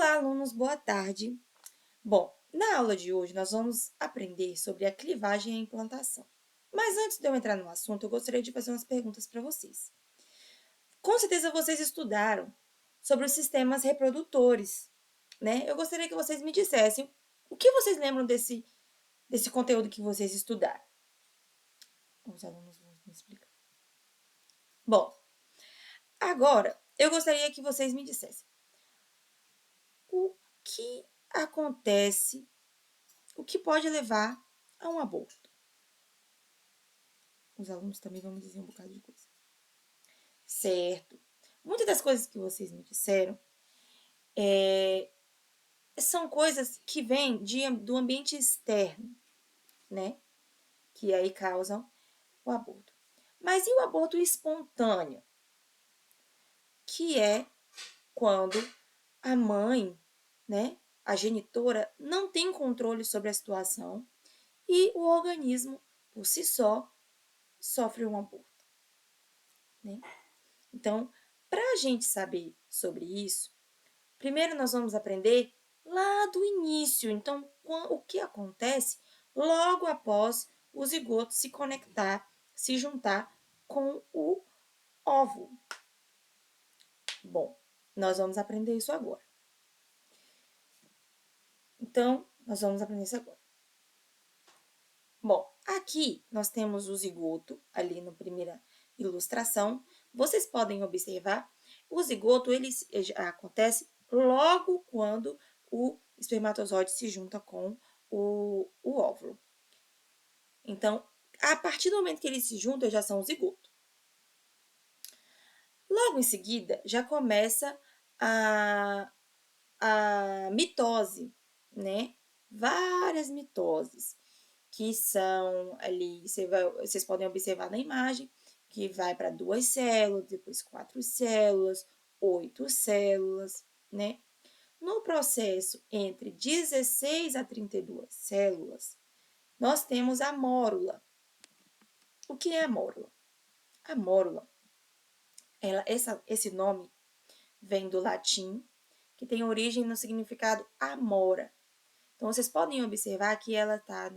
Olá, alunos, boa tarde. Bom, na aula de hoje nós vamos aprender sobre a clivagem e a implantação. Mas antes de eu entrar no assunto, eu gostaria de fazer umas perguntas para vocês. Com certeza vocês estudaram sobre os sistemas reprodutores, né? Eu gostaria que vocês me dissessem o que vocês lembram desse conteúdo que vocês estudaram. Os alunos vão me explicar. Bom, agora eu gostaria que vocês me dissessem o que acontece, o que pode levar a um aborto. Os alunos também vão me dizer um bocado de coisa. Certo. Muitas das coisas que vocês me disseram são coisas que vêm do ambiente externo, né? Que aí causam o aborto. Mas e o aborto espontâneo? Que é quando a mãe, né, a genitora, não tem controle sobre a situação e o organismo, por si só, sofre um aborto, né? Então, para a gente saber sobre isso, primeiro nós vamos aprender lá do início. Então, o que acontece logo após o zigoto se conectar, se juntar com o óvulo. Bom, nós vamos aprender isso agora. Então, nós vamos aprender isso agora. Bom, aqui nós temos o zigoto, ali na primeira ilustração. Vocês podem observar, o zigoto ele acontece logo quando o espermatozoide se junta com o óvulo. Então, a partir do momento que eles se juntam, já são o zigoto. Logo em seguida, já começa a mitose, né? Várias mitoses, que são ali, vocês podem observar na imagem, que vai para 2 células, depois 4 células, 8 células, né? No processo entre 16 a 32 células, nós temos a mórula. O que é a mórula? A mórula, esse nome vem do latim, que tem origem no significado amora. Então, vocês podem observar que ela está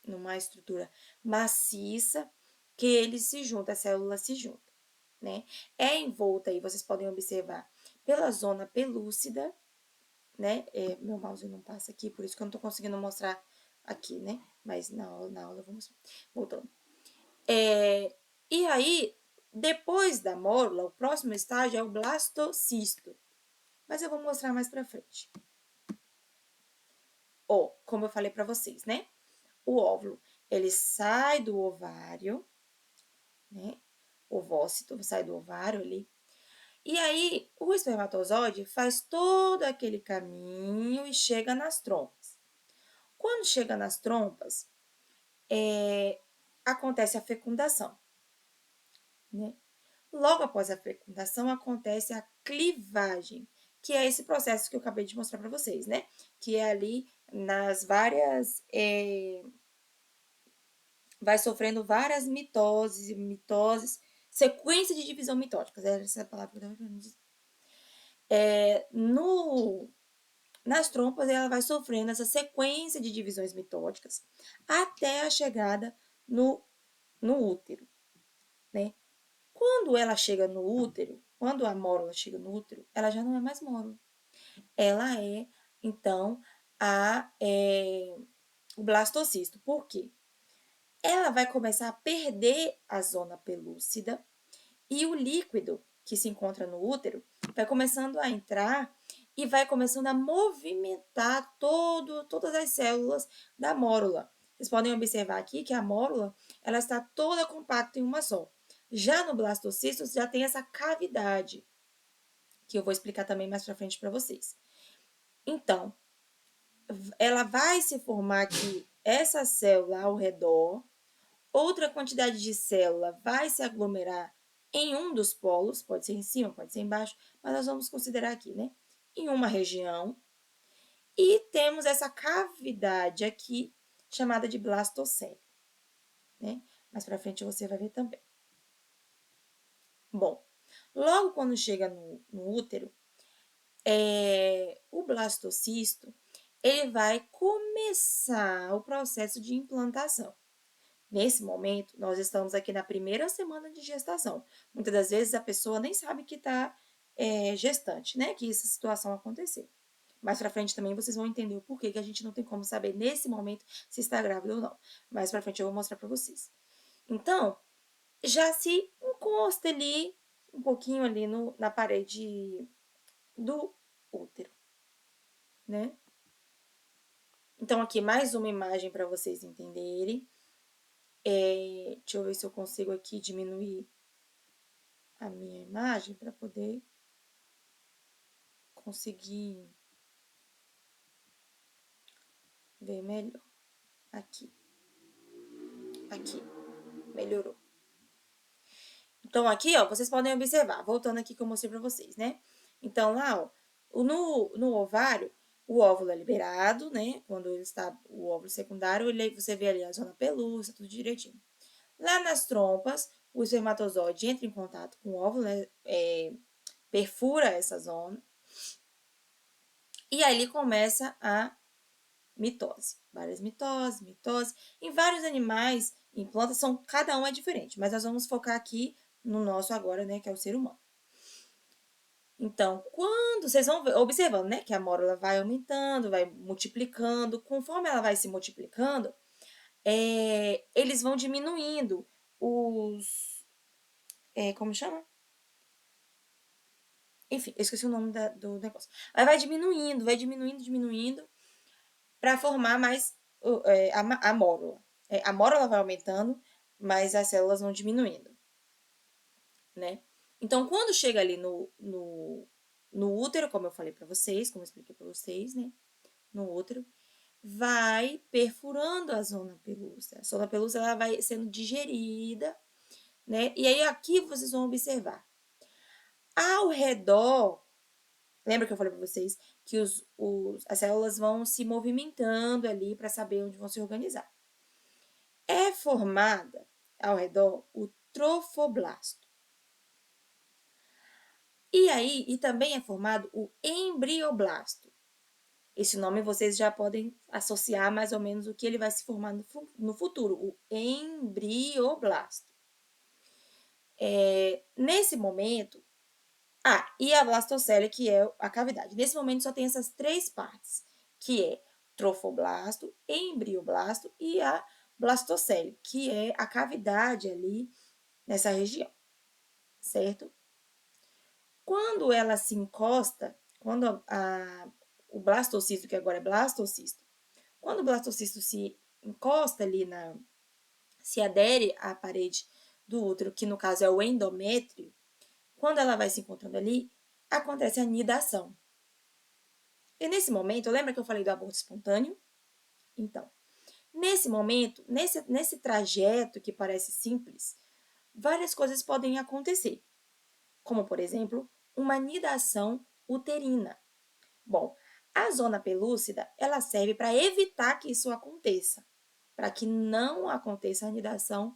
numa estrutura maciça, que ele se junta, a célula se junta, né? É envolta aí, vocês podem observar, pela zona pelúcida, né? Meu mouse não passa aqui, por isso que eu não estou conseguindo mostrar aqui, né? Mas na aula eu vou mostrar. Voltando. E aí, depois da mórula, o próximo estágio é o blastocisto. Mas eu vou mostrar mais pra frente. Como eu falei pra vocês, né? O óvulo, ele sai do ovário, né? Ovócito, sai do ovário ali. E aí, o espermatozoide faz todo aquele caminho e chega nas trompas. Quando chega nas trompas, acontece a fecundação, né? Logo após a fecundação, acontece a clivagem, que é esse processo que eu acabei de mostrar para vocês, né? Que é ali nas várias. Vai sofrendo várias mitoses, sequência de divisão mitótica. Essa é a palavra que eu estava dizer. Nas trompas, ela vai sofrendo essa sequência de divisões mitóticas até a chegada no útero, né? Quando ela chega no útero, quando a mórula chega no útero, ela já não é mais mórula. Ela é, então, o blastocisto. Por quê? Ela vai começar a perder a zona pelúcida e o líquido que se encontra no útero vai começando a entrar e vai começando a movimentar todas as células da mórula. Vocês podem observar aqui que a mórula ela está toda compacta em uma só. Já no blastocisto já tem essa cavidade, que eu vou explicar também mais para frente para vocês. Então, ela vai se formar aqui essa célula ao redor, outra quantidade de célula vai se aglomerar em um dos polos, pode ser em cima, pode ser embaixo, mas nós vamos considerar aqui, né? Em uma região. E temos essa cavidade aqui, chamada de blastocele, né? Mais pra frente você vai ver também. Bom, logo quando chega no útero, blastocisto, ele vai começar o processo de implantação. Nesse momento, nós estamos aqui na primeira semana de gestação. Muitas das vezes a pessoa nem sabe que está gestante, né? Que essa situação aconteceu. Mais pra frente também vocês vão entender o porquê que a gente não tem como saber nesse momento se está grávida ou não. Mais pra frente eu vou mostrar pra vocês. Então, já se encosta ali, um pouquinho ali na parede do útero, né? Então, aqui mais uma imagem para vocês entenderem. Deixa eu ver se eu consigo aqui diminuir a minha imagem para poder conseguir ver melhor. Aqui. Aqui. Melhorou. Então, aqui, ó, vocês podem observar, voltando aqui que eu mostrei pra vocês, né? Então, lá, ó, no ovário, o óvulo é liberado, né? Quando ele está, o óvulo secundário, você vê ali a zona pelúcida, tudo direitinho. Lá nas trompas, o espermatozoide entra em contato com o óvulo, né? Perfura essa zona. E aí ele começa a mitose. Várias mitose. Em vários animais, em plantas, cada um é diferente. Mas nós vamos focar aqui no nosso agora, né? Que é o ser humano. Então, quando vocês vão observando, né? Que a mórula vai aumentando, vai multiplicando. Conforme ela vai se multiplicando, eles vão diminuindo os... como chama? Enfim, eu esqueci o nome do negócio. Aí vai diminuindo, para formar mais a mórula. A mórula vai aumentando, mas as células vão diminuindo, né? Então, quando chega ali no útero, como eu falei para vocês, como eu expliquei para vocês, né? No útero, vai perfurando a zona pelúcida. A zona pelúcida ela vai sendo digerida, né? E aí aqui vocês vão observar. Ao redor, lembra que eu falei para vocês que as células vão se movimentando ali para saber onde vão se organizar. É formada ao redor o trofoblasto. E aí, e também é formado o embrioblasto. Esse nome vocês já podem associar mais ou menos o que ele vai se formar no futuro, o embrioblasto. Nesse momento, e a blastocele, que é a cavidade. Nesse momento só tem essas três partes, que é trofoblasto, embrioblasto e a blastocele, que é a cavidade ali nessa região, certo? Quando ela se encosta, quando o blastocisto, que agora é blastocisto, quando o blastocisto se encosta ali se adere à parede do útero, que no caso é o endométrio, quando ela vai se encontrando ali, acontece a nidação. E nesse momento, lembra que eu falei do aborto espontâneo? Então, nesse momento, nesse trajeto que parece simples, várias coisas podem acontecer, como, por exemplo, uma nidação uterina. Bom, a zona pelúcida, ela serve para evitar que isso aconteça, para que não aconteça a nidação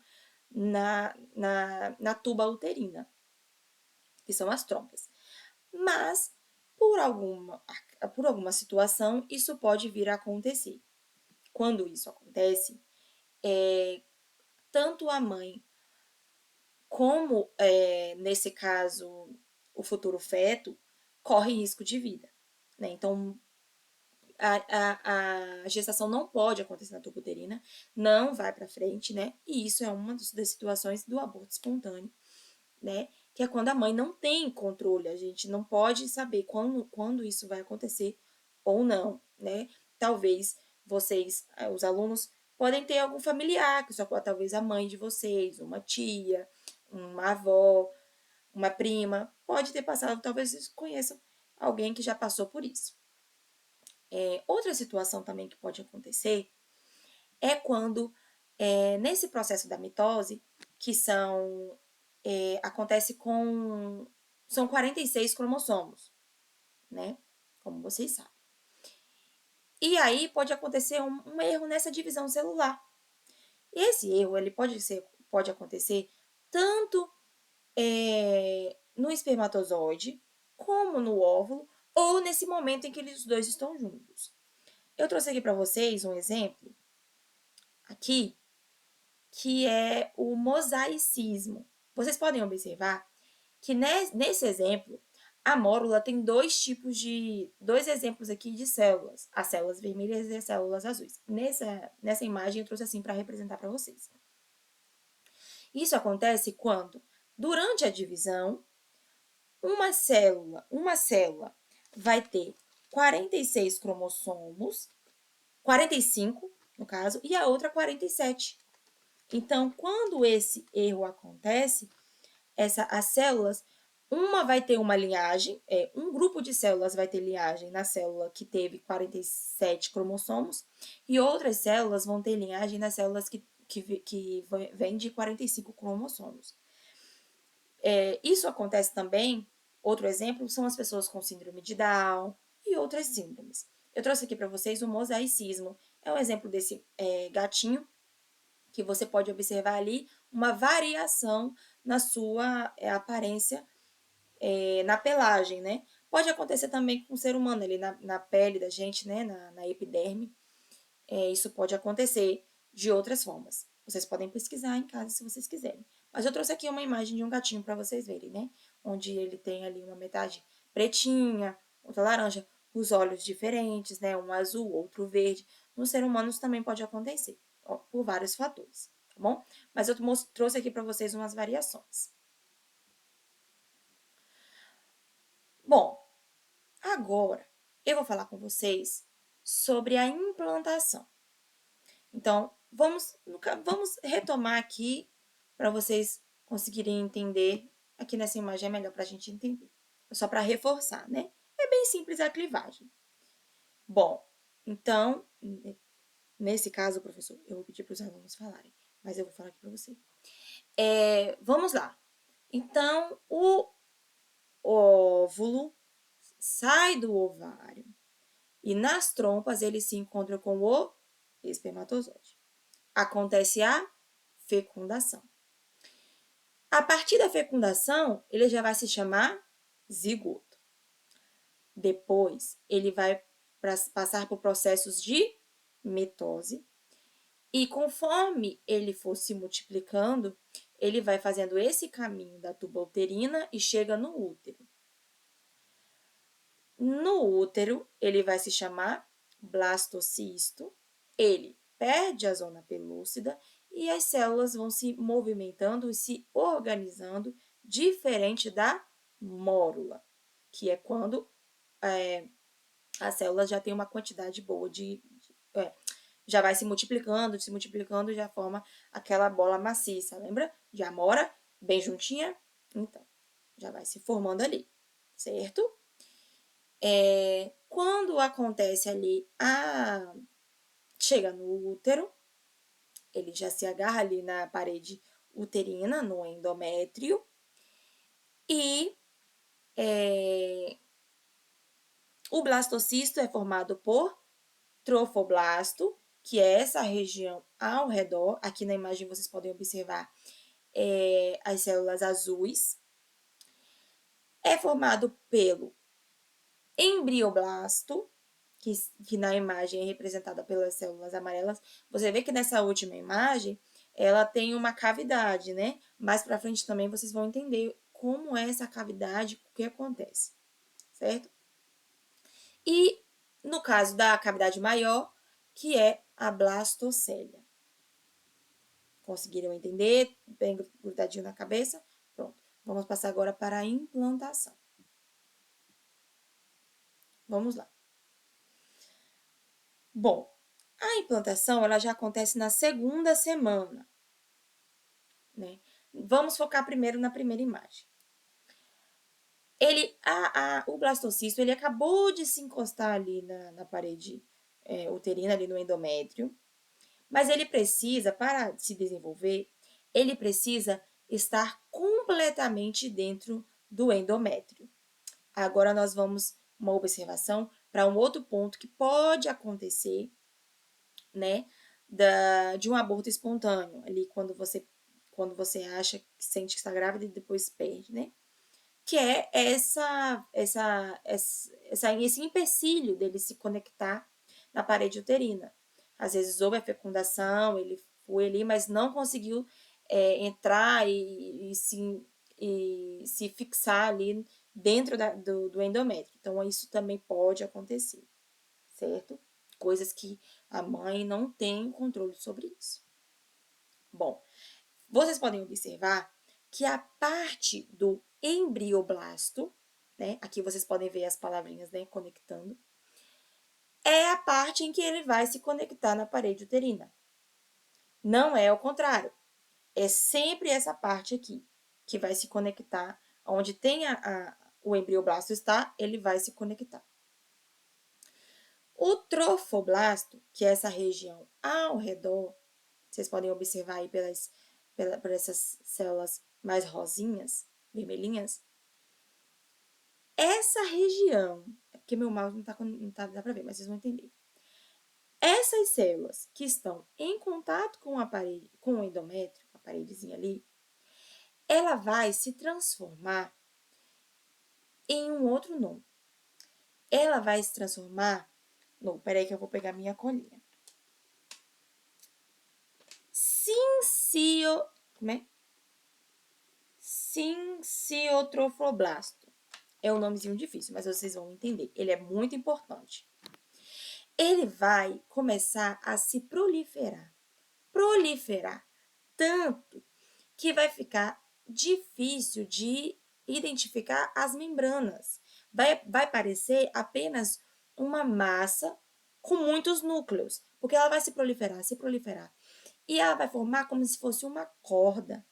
na tuba uterina, que são as trompas. Mas, por alguma situação, isso pode vir a acontecer. Quando isso acontece, tanto a mãe como, nesse caso, o futuro feto, corre risco de vida, né? Então, a gestação não pode acontecer na tuba uterina, não vai para frente, né? E isso é uma das situações do aborto espontâneo, né? Que é quando a mãe não tem controle, a gente não pode saber quando isso vai acontecer ou não, né? Talvez vocês, os alunos, podem ter algum familiar, que só talvez a mãe de vocês, uma tia, uma avó, uma prima, pode ter passado, talvez vocês conheçam alguém que já passou por isso. Outra situação também que pode acontecer é quando, nesse processo da mitose, que acontece são 46 cromossomos, né? Como vocês sabem. E aí pode acontecer um erro nessa divisão celular. Esse erro ele pode acontecer tanto no espermatozoide, como no óvulo, ou nesse momento em que os dois estão juntos. Eu trouxe aqui para vocês um exemplo aqui, que é o mosaicismo. Vocês podem observar que nesse exemplo, a mórula tem dois exemplos aqui de células, as células vermelhas e as células azuis. Nessa imagem eu trouxe assim para representar para vocês. Isso acontece quando, durante a divisão, uma célula vai ter 46 cromossomos, 45 no caso, e a outra 47. Então, quando esse erro acontece, as células, uma vai ter uma linhagem, um grupo de células vai ter linhagem na célula que teve 47 cromossomos, e outras células vão ter linhagem nas células que vêm de 45 cromossomos. Isso acontece também, outro exemplo, são as pessoas com síndrome de Down e outras síndromes. Eu trouxe aqui para vocês o mosaicismo. É um exemplo desse gatinho, que você pode observar ali uma variação na sua aparência, na pelagem, né? Pode acontecer também com o ser humano, ali na pele da gente, né? Na epiderme. Isso pode acontecer de outras formas. Vocês podem pesquisar em casa se vocês quiserem. Mas eu trouxe aqui uma imagem de um gatinho para vocês verem, né? Onde ele tem ali uma metade pretinha, outra laranja, os olhos diferentes, né? Um azul, outro verde. Nos seres humanos também pode acontecer, ó, por vários fatores, tá bom? Mas eu trouxe aqui para vocês umas variações. Bom, agora eu vou falar com vocês sobre a implantação. Então, vamos retomar aqui para vocês conseguirem entender. Aqui nessa imagem é melhor para a gente entender. Só para reforçar, né? É bem simples a clivagem. Bom, então, nesse caso, professor, eu vou pedir para os alunos falarem, mas eu vou falar aqui para você. Vamos lá. Então, o óvulo sai do ovário e nas trompas ele se encontra com o espermatozoide. Acontece a fecundação. A partir da fecundação, ele já vai se chamar zigoto. Depois, ele vai passar por processos de mitose. E conforme ele for se multiplicando, ele vai fazendo esse caminho da tuba uterina e chega no útero. No útero, ele vai se chamar blastocisto. Ele perde a zona pelúcida e as células vão se movimentando e se organizando diferente da mórula, que é quando a célula já tem uma quantidade boa já vai se multiplicando, já forma aquela bola maciça, lembra? De amora, bem juntinha, então, já vai se formando ali, certo? Quando acontece ali chega no útero, ele já se agarra ali na parede uterina, no endométrio, e o blastocisto é formado por trofoblasto, que é essa região ao redor. Aqui na imagem vocês podem observar as células azuis. É formado pelo embrioblasto, que na imagem é representada pelas células amarelas. Você vê que nessa última imagem, ela tem uma cavidade, né? Mais pra frente também vocês vão entender como é essa cavidade, o que acontece, certo? E no caso da cavidade maior, que é a blastocélia. Conseguiram entender? Bem grudadinho na cabeça? Pronto. Vamos passar agora para a implantação. Vamos lá. Bom, a implantação ela já acontece na segunda semana, né? Vamos focar primeiro na primeira imagem. O blastocisto ele acabou de se encostar ali na parede uterina, ali no endométrio, mas ele precisa, para se desenvolver, ele precisa estar completamente dentro do endométrio. Agora nós vamos uma observação para um outro ponto que pode acontecer, né, de um aborto espontâneo, ali quando você acha que sente que está grávida e depois perde, né? que é esse empecilho dele se conectar na parede uterina. Às vezes houve a fecundação, ele foi ali, mas não conseguiu entrar e se fixar ali dentro do endométrio. Então, isso também pode acontecer, certo? Coisas que a mãe não tem controle sobre isso. Bom, vocês podem observar que a parte do embrioblasto, né? Aqui vocês podem ver as palavrinhas, né, conectando. É a parte em que ele vai se conectar na parede uterina. Não é o contrário. É sempre essa parte aqui que vai se conectar. Onde tem o embrioblasto está, ele vai se conectar. O trofoblasto, que é essa região ao redor, vocês podem observar aí por essas células mais rosinhas, vermelhinhas. Essa região, é porque meu mouse não dá para ver, mas vocês vão entender. Essas células que estão em contato com o endométrio, a paredezinha ali, ela vai se transformar em um outro nome. Ela vai se transformar no... Peraí que eu vou pegar minha colinha. Como é? Sinciotrofoblasto. É um nomezinho difícil, mas vocês vão entender. Ele é muito importante. Ele vai começar a se proliferar. Proliferar tanto que vai ficar difícil de identificar as membranas. Vai parecer apenas uma massa com muitos núcleos, porque ela vai se proliferar. E ela vai formar como se fosse uma corda.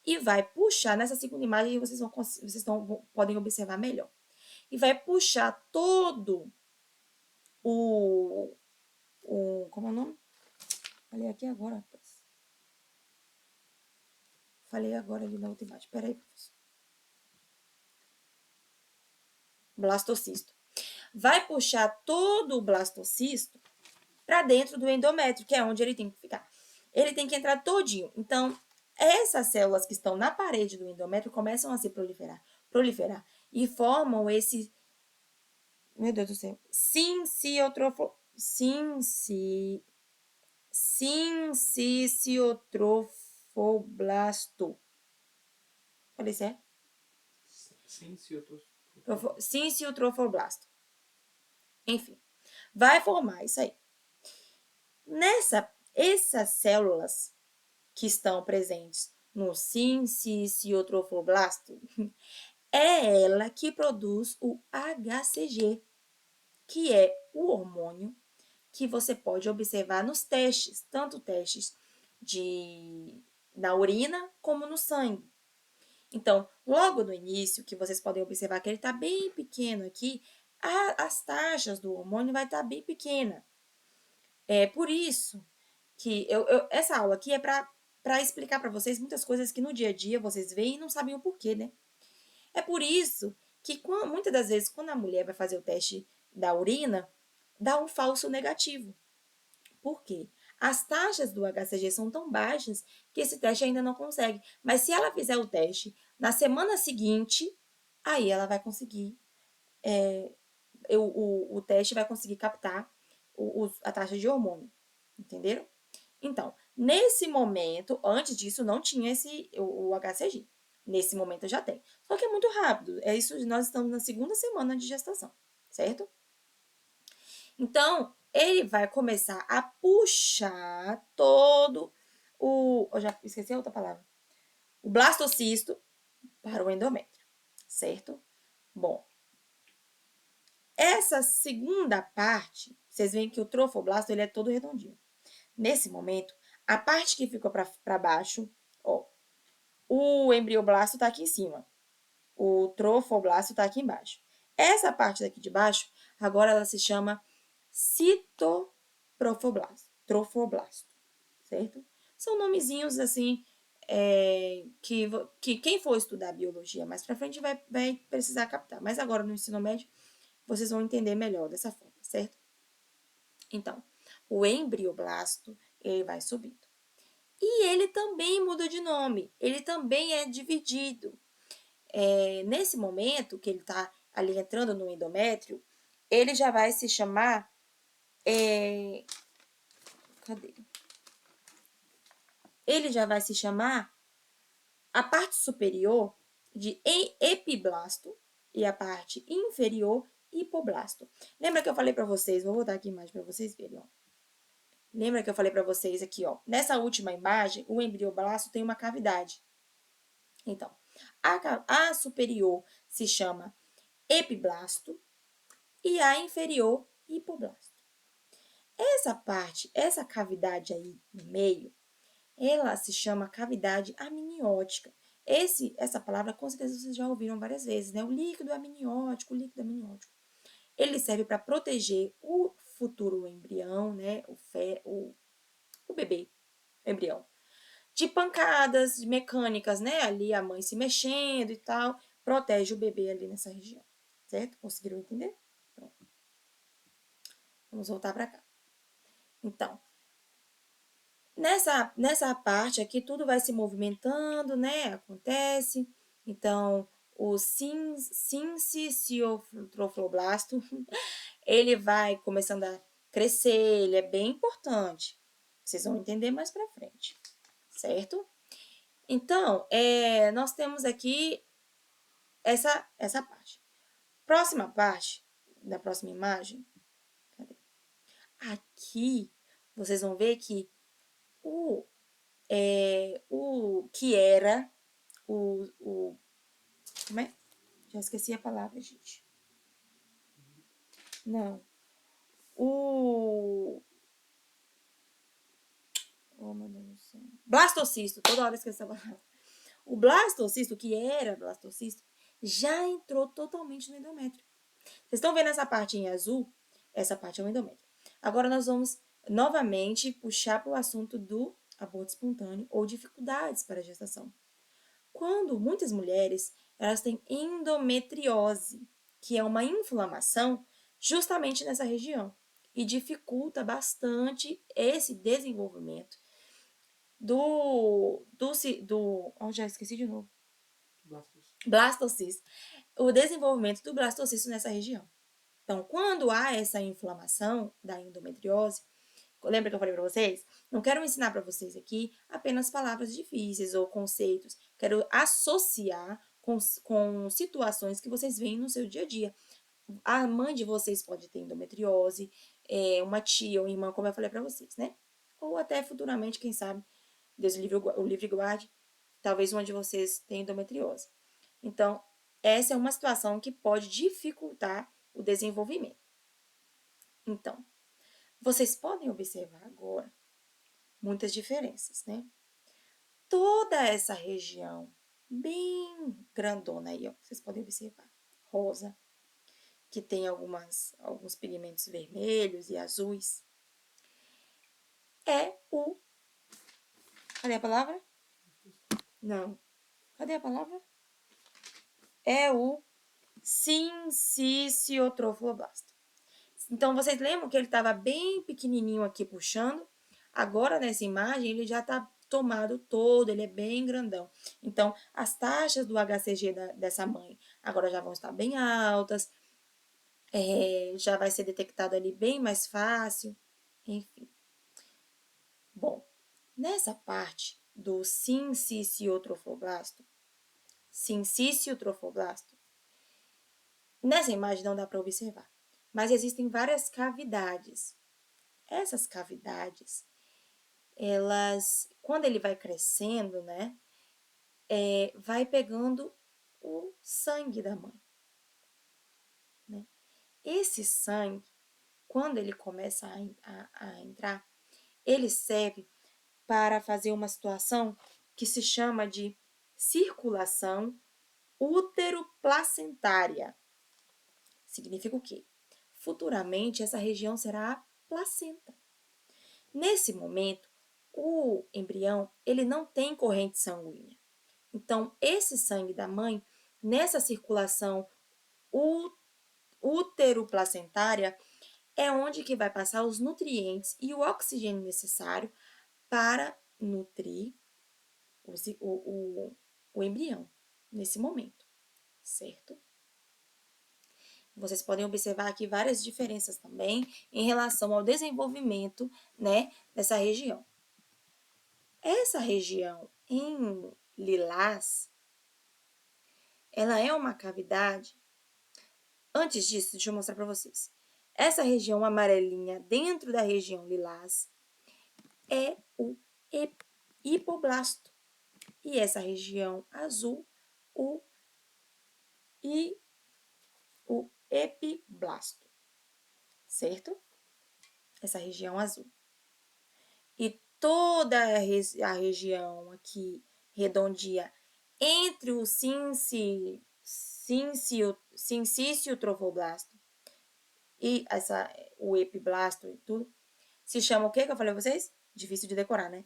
E vai puxar, nessa segunda imagem vocês podem observar melhor. E vai puxar todo como é o nome? Falei aqui agora, rapaz. Falei agora ali na outra imagem. Peraí, professor. Blastocisto. Vai puxar todo o blastocisto para dentro do endométrio, que é onde ele tem que ficar. Ele tem que entrar todinho. Então, essas células que estão na parede do endométrio começam a se proliferar e formam esse... Meu Deus do céu. Sinciciotropoblasto. Falei certo? Sinciotrofoblasto. Enfim, vai formar isso aí. Essas células que estão presentes no sinciciotropoblasto é ela que produz o HCG, que é o hormônio que você pode observar nos testes, tanto testes na urina como no sangue. Então, logo no início, que vocês podem observar que ele está bem pequeno aqui, as taxas do hormônio vai estar bem pequena. É por isso que essa aula aqui é para explicar para vocês muitas coisas que no dia a dia vocês veem e não sabem o porquê, né? É por isso que muitas das vezes, quando a mulher vai fazer o teste da urina, dá um falso negativo. Por quê? As taxas do HCG são tão baixas que esse teste ainda não consegue. Mas se ela fizer o teste na semana seguinte, aí ela vai conseguir, o teste vai conseguir captar a taxa de hormônio. Entenderam? Então, nesse momento, antes disso, não tinha o HCG. Nesse momento já tem. Só que é muito rápido. É isso, nós estamos na segunda semana de gestação, certo? Então, ele vai começar a puxar todo eu já esqueci a outra palavra. O blastocisto para o endométrio, certo? Bom, essa segunda parte, vocês veem que o trofoblasto ele é todo redondinho. Nesse momento, a parte que ficou para baixo, ó, o embrioblasto está aqui em cima. O trofoblasto está aqui embaixo. Essa parte daqui de baixo, agora ela se chama trofoblasto, certo? São nomezinhos assim que quem for estudar biologia mais para frente vai precisar captar. Mas agora no ensino médio vocês vão entender melhor dessa forma, certo? Então, o embrioblasto ele vai subindo. E ele também muda de nome, ele também é dividido. nesse momento que ele está ali entrando no endométrio, ele já vai se chamar... cadê? Ele já vai se chamar a parte superior de epiblasto e a parte inferior hipoblasto. Lembra que eu falei para vocês, vou voltar aqui a imagem para vocês verem, ó. Lembra que eu falei para vocês aqui, ó, nessa última imagem, o embrioblasto tem uma cavidade. Então, a superior se chama epiblasto e a inferior hipoblasto. Essa parte, essa cavidade aí no meio, ela se chama cavidade amniótica. Essa palavra, com certeza, vocês já ouviram várias vezes, né? O líquido amniótico, Ele serve para proteger o futuro embrião, né? O bebê, o embrião, de pancadas mecânicas, né? Ali a mãe se mexendo e tal, protege o bebê ali nessa região, certo? Conseguiram entender? Pronto. Vamos voltar para cá. Então, nessa parte aqui, tudo vai se movimentando, né? Acontece. Então, o sinciciofibroso, ele vai começando a crescer, ele é bem importante. Vocês vão entender mais pra frente, certo? Então, nós temos aqui essa parte. Próxima parte, da próxima imagem. Cadê? Aqui, vocês vão ver que o que era como é? Já esqueci a palavra, gente. Não. Oh, meu Deus do céu. Blastocisto, toda hora eu esqueço essa palavra. O blastocisto, que era blastocisto, já entrou totalmente no endométrio. Vocês estão vendo essa parte em azul? Essa parte é o endométrio. Agora nós vamos novamente puxar para o assunto do aborto espontâneo ou dificuldades para a gestação. Quando muitas mulheres, elas têm endometriose, que é uma inflamação justamente nessa região e dificulta bastante esse desenvolvimento já esqueci de novo. Blastocisto. O desenvolvimento do blastocisto nessa região. Então, quando há essa inflamação da endometriose, lembra que eu falei para vocês? Não quero ensinar para vocês aqui apenas palavras difíceis ou conceitos. Quero associar com situações que vocês veem no seu dia a dia. A mãe de vocês pode ter endometriose, uma tia ou irmã, como eu falei para vocês, né? Ou até futuramente, quem sabe, Deus o livre guarde, talvez uma de vocês tenha endometriose. Então, essa é uma situação que pode dificultar o desenvolvimento. Então, vocês podem observar agora muitas diferenças, né? Toda essa região bem grandona aí, ó, vocês podem observar, rosa, que tem alguns pigmentos vermelhos e azuis, é o... Cadê a palavra? Não. Cadê a palavra? É o sinciciotrofoblasto. Então, vocês lembram que ele estava bem pequenininho aqui puxando? Agora, nessa imagem, ele já está tomado todo, ele é bem grandão. Então, as taxas do HCG dessa mãe agora já vão estar bem altas, já vai ser detectado ali bem mais fácil, enfim. Bom, nessa parte do sinciciotrofoblasto, nessa imagem não dá para observar, mas existem várias cavidades. Essas cavidades, elas, quando ele vai crescendo, né, vai pegando o sangue da mãe, né? Esse sangue, quando ele começa a entrar, ele serve para fazer uma situação que se chama de circulação útero-placentária. Significa o quê? Futuramente, essa região será a placenta. Nesse momento, o embrião, ele não tem corrente sanguínea. Então, esse sangue da mãe, nessa circulação útero-placentária, é onde que vai passar os nutrientes e o oxigênio necessário para nutrir o embrião, nesse momento. certo? Vocês podem observar aqui várias diferenças também em relação ao desenvolvimento, né, dessa região. Essa região em lilás, ela é uma cavidade. Antes disso, deixa eu mostrar para vocês. Essa região amarelinha dentro da região lilás é o hipoblasto. E essa região azul, o epiblasto, certo? Essa região azul. E toda a região aqui redondia entre o sincício trofoblasto e o epiblasto e tudo, se chama o que eu falei a vocês? Difícil de decorar, né?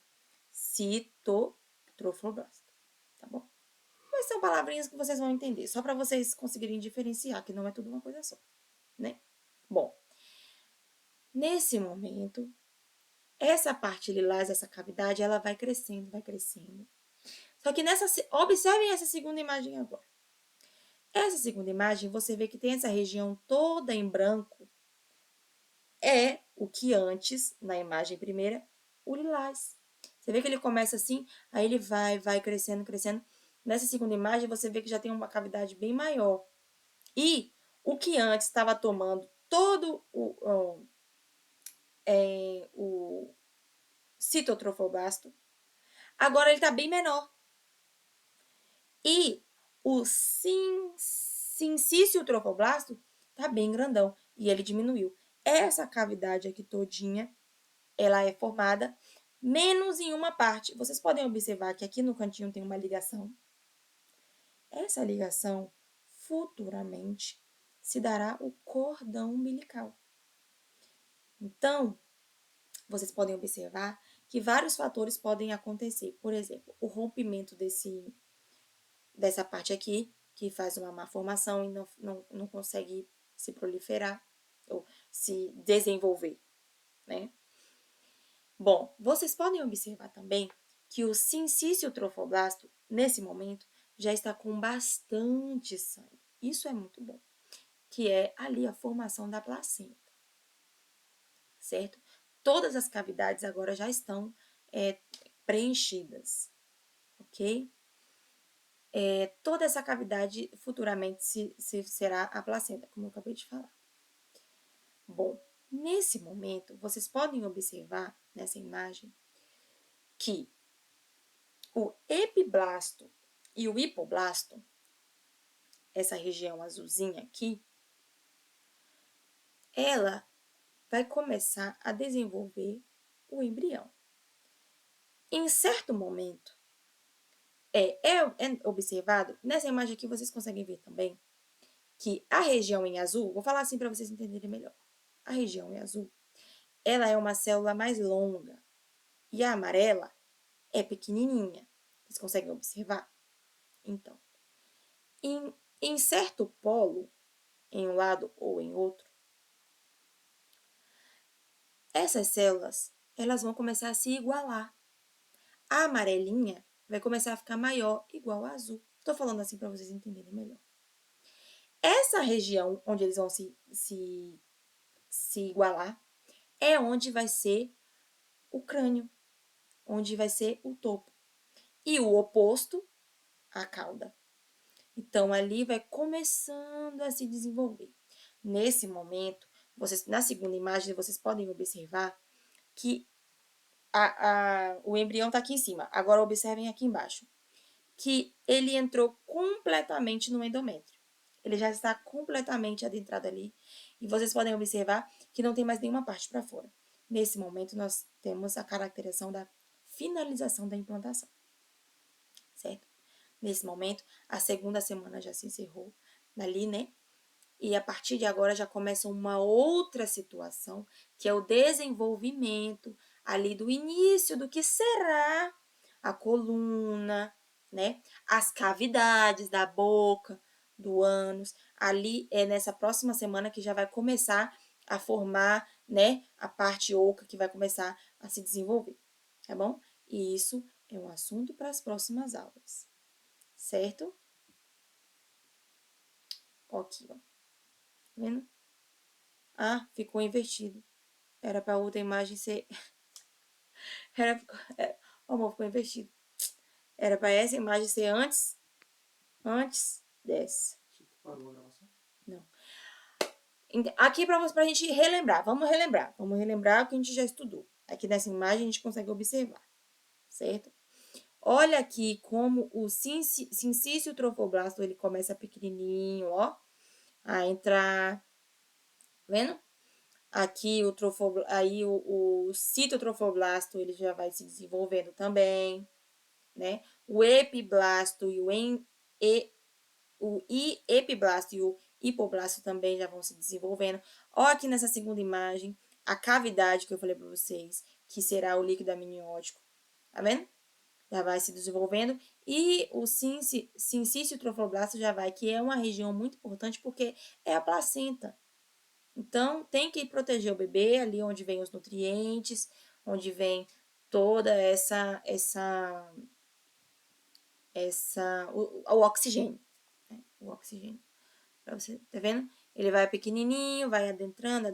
Citotrofoblasto, tá bom? Mas são palavrinhas que vocês vão entender, só para vocês conseguirem diferenciar, que não é tudo uma coisa só, né? Bom, nesse momento, essa parte lilás, essa cavidade, ela vai crescendo, vai crescendo. Só que observem essa segunda imagem agora. Essa segunda imagem, você vê que tem essa região toda em branco. É o que antes, na imagem primeira, o lilás. Você vê que ele começa assim, aí ele vai crescendo, crescendo. Nessa segunda imagem, você vê que já tem uma cavidade bem maior. E o que antes estava tomando todo o citotrofobasto, agora ele está bem menor. E o sincício trofoblasto está bem grandão e ele diminuiu. Essa cavidade aqui todinha, ela é formada menos em uma parte. Vocês podem observar que aqui no cantinho tem uma ligação. Essa ligação, futuramente, se dará o cordão umbilical. Então, vocês podem observar que vários fatores podem acontecer. Por exemplo, o rompimento dessa parte aqui, que faz uma má formação e não consegue se proliferar ou se desenvolver, né? Bom, vocês podem observar também que o sincício trofoblasto, nesse momento, já está com bastante sangue. Isso é muito bom, que é ali a formação da placenta, certo? Todas as cavidades agora já estão preenchidas, ok? Toda essa cavidade futuramente será a placenta, como eu acabei de falar. Bom, nesse momento, vocês podem observar nessa imagem que o epiblasto e o hipoblasto, essa região azulzinha aqui, ela vai começar a desenvolver o embrião. Em certo momento, é observado, nessa imagem aqui vocês conseguem ver também, que a região em azul, vou falar assim para vocês entenderem melhor. A região em azul, ela é uma célula mais longa e a amarela é pequenininha. Vocês conseguem observar? Então, em certo polo, em um lado ou em outro, essas células, elas vão começar a se igualar. A amarelinha vai começar a ficar maior, igual a azul. Estou falando assim para vocês entenderem melhor. Essa região onde eles vão se igualar é onde vai ser o crânio, onde vai ser o topo. E o oposto, a cauda. Então, ali vai começando a se desenvolver. Nesse momento, na segunda imagem, vocês podem observar que o embrião está aqui em cima. Agora, observem aqui embaixo. Que ele entrou completamente no endométrio. Ele já está completamente adentrado ali. E vocês podem observar que não tem mais nenhuma parte para fora. Nesse momento, nós temos a caracterização da finalização da implantação. Certo? Nesse momento, a segunda semana já se encerrou ali, né? E a partir de agora já começa uma outra situação, que é o desenvolvimento ali do início do que será a coluna, né? As cavidades da boca, do ânus. Ali é nessa próxima semana que já vai começar a formar, né, a parte oca que vai começar a se desenvolver, tá bom? E isso é um assunto para as próximas aulas, certo? Ó aqui, ó. Tá vendo? Ah, ficou invertido. Era pra outra imagem ser... Era... Ó, amor, ficou invertido. Era pra essa imagem ser antes dessa. Parou a gravação? Não. Aqui pra gente relembrar. Vamos relembrar. Vamos relembrar o que a gente já estudou. Aqui nessa imagem a gente consegue observar, certo? Olha aqui como o sincício trofoblasto, ele começa pequenininho, ó, a entrar, vendo? Aqui aí o citotrofoblasto, ele já vai se desenvolvendo também, né? O epiblasto e o epiblasto e o hipoblasto também já vão se desenvolvendo. Ó, aqui nessa segunda imagem, a cavidade que eu falei para vocês, que será o líquido amniótico, tá vendo? Já vai se desenvolvendo. E o sincício trofoblasto já vai, que é uma região muito importante porque é a placenta. Então, tem que proteger o bebê ali onde vem os nutrientes, onde vem toda o oxigênio, né? O oxigênio. Pra você, tá vendo? Ele vai pequenininho, vai adentrando,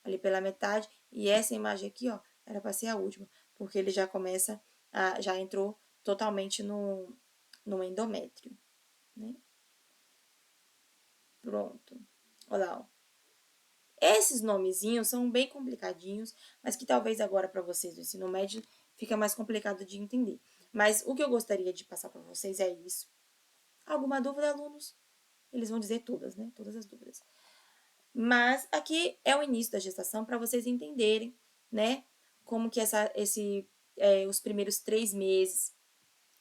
ali pela metade. E essa imagem aqui, ó, era para ser a última, porque ele já começa, já entrou totalmente no endométrio, né? Pronto. Olha lá, ó. Esses nomezinhos são bem complicadinhos, mas que talvez agora para vocês do ensino médio fica mais complicado de entender. Mas o que eu gostaria de passar para vocês é isso. Alguma dúvida, alunos? Eles vão dizer todas, né? Todas as dúvidas. Mas aqui é o início da gestação para vocês entenderem, né? Como que os primeiros 3 meses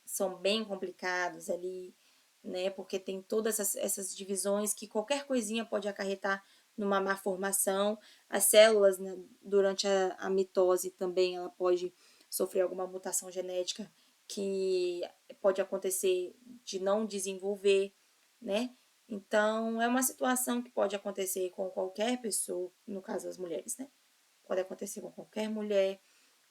são bem complicados ali, né? Porque tem todas essas divisões que qualquer coisinha pode acarretar numa má formação. As células, né, durante a mitose também, ela pode sofrer alguma mutação genética que pode acontecer de não desenvolver, né? Então, é uma situação que pode acontecer com qualquer pessoa, no caso das mulheres, né? Pode acontecer com qualquer mulher,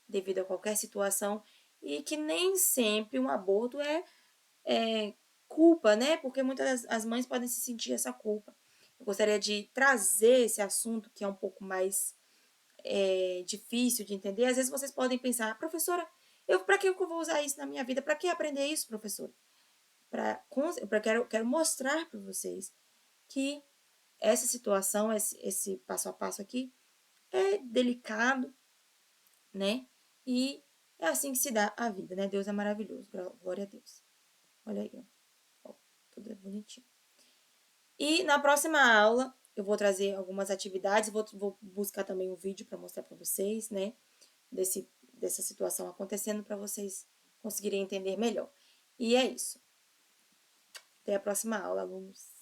devido a qualquer situação, e que nem sempre um aborto é culpa, né? Porque muitas das as mães podem se sentir essa culpa. Eu gostaria de trazer esse assunto que é um pouco mais difícil de entender. Às vezes vocês podem pensar, professora, para que eu vou usar isso na minha vida? Para que aprender isso, professora? Quero mostrar para vocês que essa situação, esse passo a passo aqui, é delicado, né? E é assim que se dá a vida, né? Deus é maravilhoso, glória a Deus. Olha aí, ó, tudo é bonitinho. E na próxima aula eu vou trazer algumas atividades, vou buscar também um vídeo para mostrar para vocês, né? Dessa situação acontecendo para vocês conseguirem entender melhor. E é isso. Até a próxima aula, alunos.